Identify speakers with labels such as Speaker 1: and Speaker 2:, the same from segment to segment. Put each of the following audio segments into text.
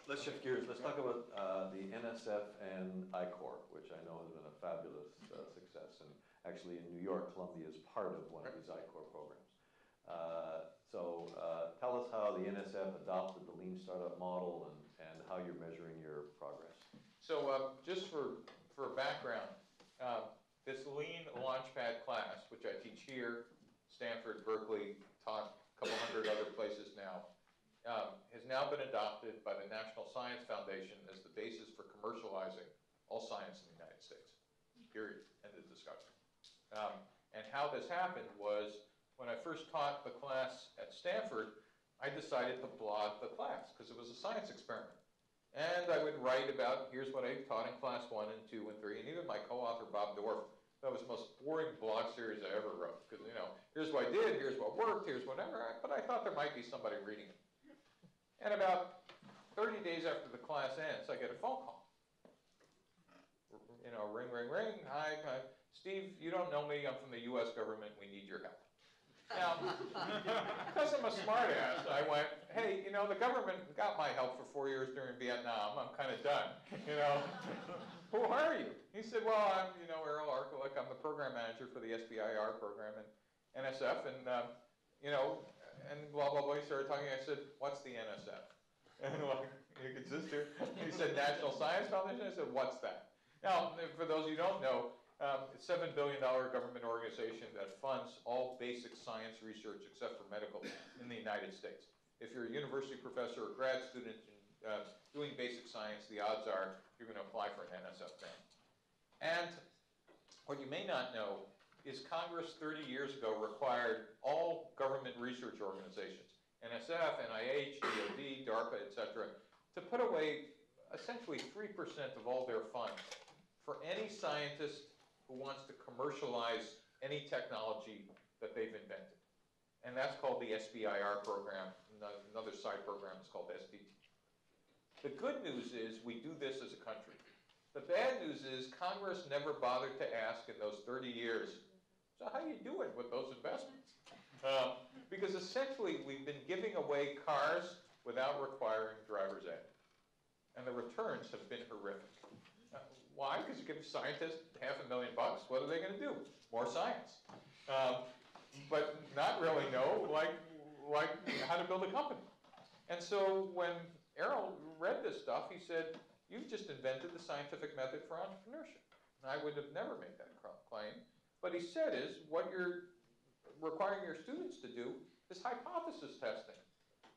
Speaker 1: let's shift gears. Let's talk about the NSF and I-Corps, which I know has been a fabulous success. And actually in New York, Columbia is part of one of these I-Corps programs. So tell us how the NSF adopted the lean startup model and how you're measuring your progress.
Speaker 2: So just for background, this lean launchpad class, which I teach here, Stanford, Berkeley, taught a couple hundred other places now, has now been adopted by the National Science Foundation as the basis for commercializing all science in the United States, period, end of discussion. And how this happened was, when I first taught the class at Stanford, I decided to blog the class, because it was a science experiment. And I would write about, here's what I taught in class 1 and 2 and 3, and even my co-author, Bob Dorff, that was the most boring blog series I ever wrote, because, you know, here's what I did, here's what worked, here's whatever, but I thought there might be somebody reading it. And about 30 days after the class ends, I get a phone call. You know, ring, ring, ring, hi, Steve, you don't know me, I'm from the US government, we need your help. Now, because I'm a smartass, I went, hey, you know, the government got my help for 4 years during Vietnam. I'm kind of done, you know. Who are you? He said, well, I'm, you know, Errol Arkulik. I'm the program manager for the SBIR program and NSF, and, you know, and blah, blah, blah. He started talking. I said, what's the NSF? And like, you can just hear. He said, National Science Foundation. I said, what's that? Now, for those who don't know, it's a $7 billion government organization that funds all basic science research except for medical in the United States. If you're a university professor or grad student doing basic science, the odds are you're going to apply for an NSF grant. And what you may not know is Congress 30 years ago required all government research organizations, NSF, NIH, DoD, DARPA, etc., to put away essentially 3% of all their funds for any scientist who wants to commercialize any technology that they've invented. And that's called the SBIR program. Another side program is called SDT. The good news is we do this as a country. The bad news is Congress never bothered to ask in those 30 years, so how are you doing with those investments? Because essentially we've been giving away cars without requiring driver's ed. And the returns have been horrific. Why? Because you give scientists $500,000. What are they going to do? More science. But not really know like how to build a company. And so when Errol read this stuff, he said, you've just invented the scientific method for entrepreneurship. And I would have never made that claim. But he said is, what you're requiring your students to do is hypothesis testing.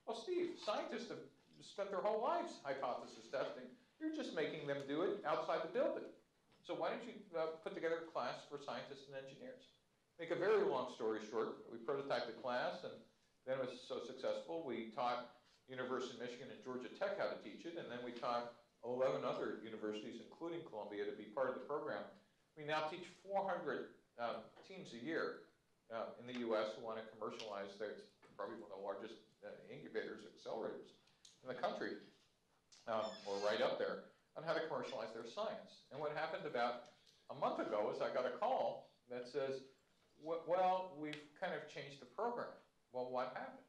Speaker 2: Well, Steve, scientists have spent their whole lives hypothesis testing. You're just making them do it outside the building. So why don't you put together a class for scientists and engineers? Make a very long story short, we prototyped the class, and then it was so successful, we taught University of Michigan and Georgia Tech how to teach it, and then we taught 11 other universities, including Columbia, to be part of the program. We now teach 400 teams a year in the US who want to commercialize their, probably one of the largest incubators, accelerators in the country, or right up there, on how to commercialize their science. And what happened about a month ago is I got a call that says, well, we've kind of changed the program. Well, what happened?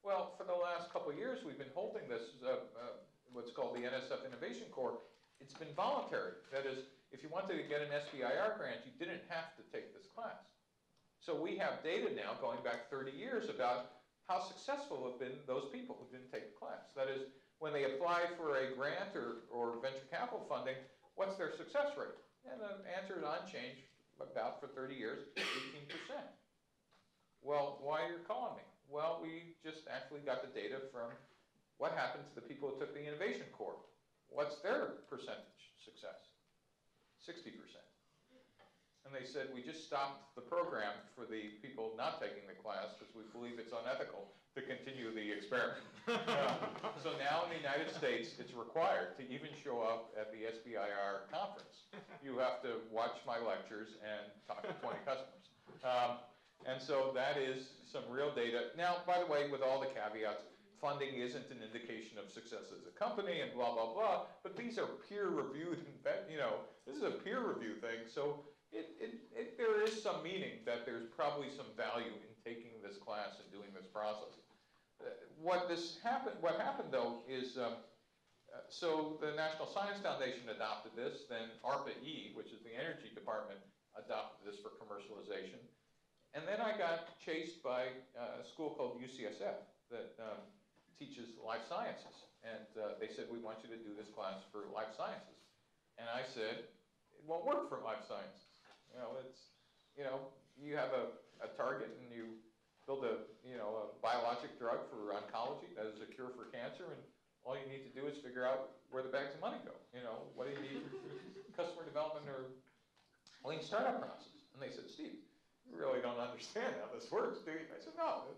Speaker 2: Well, for the last couple of years, we've been holding this, what's called the NSF Innovation Corps. It's been voluntary. That is, if you wanted to get an SBIR grant, you didn't have to take this class. So we have data now going back 30 years about how successful have been those people who didn't take the class. That is, when they apply for a grant or venture capital funding, what's their success rate? And the answer is unchanged about for 30 years, 18%. Well, why are you calling me? Well, we just actually got the data from what happened to the people who took the Innovation Corps. What's their percentage success? 60%. And they said, we just stopped the program for the people not taking the class because we believe it's unethical to continue the experiment. So now in the United States, it's required to even show up at the SBIR conference. You have to watch my lectures and talk to 20 customers. And so that is some real data. Now, by the way, with all the caveats, funding isn't an indication of success as a company and blah, blah, blah, but these are peer-reviewed, you know, this is a peer-review thing, so there is some meaning that there's probably some value in taking this class and doing this process. What happened though is So the National Science Foundation adopted this, then ARPA-E, which is the Energy Department, adopted this for commercialization. And then I got chased by a school called UCSF that teaches life sciences. And they said, we want you to do this class for life sciences. And I said, it won't work for life sciences. You know, it's, you know, you have a target and you build a biologic drug for oncology that is a cure for cancer, and all you need to do is figure out where the bags of money go. You know, what do you need? Customer development or lean startup process. And they said, Steve, you really don't understand how this works, do you? I said, no.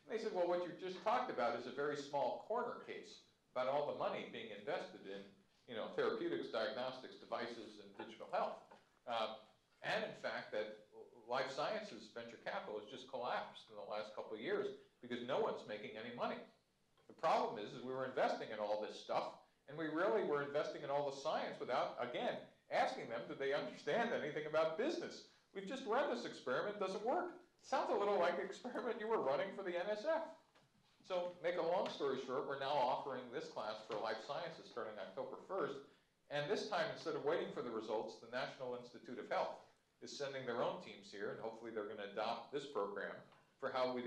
Speaker 2: They said, well, what you just talked about is a very small corner case about all the money being invested in, you know, therapeutics, diagnostics, devices, and digital health. And in fact, that life sciences venture capital has just collapsed in the last couple of years because no one's making any money. The problem is we were investing in all this stuff, and we really were investing in all the science without, again, asking them, do they understand anything about business? We've just run this experiment, doesn't work. Sounds a little like the experiment you were running for the NSF. So, make a long story short, we're now offering this class for life sciences starting October 1st. And this time, instead of waiting for the results, the National Institute of Health is sending their own teams here, and hopefully they're going to adopt this program for how we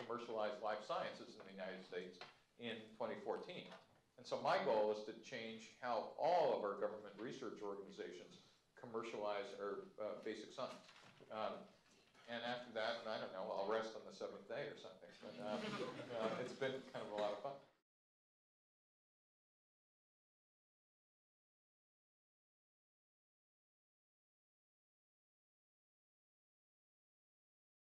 Speaker 2: commercialize life sciences in the United States in 2014. And so my goal is to change how all of our government research organizations commercialize our basic science. And after that, I don't know, I'll rest on the 7th day or something. But it's been kind of a lot of fun.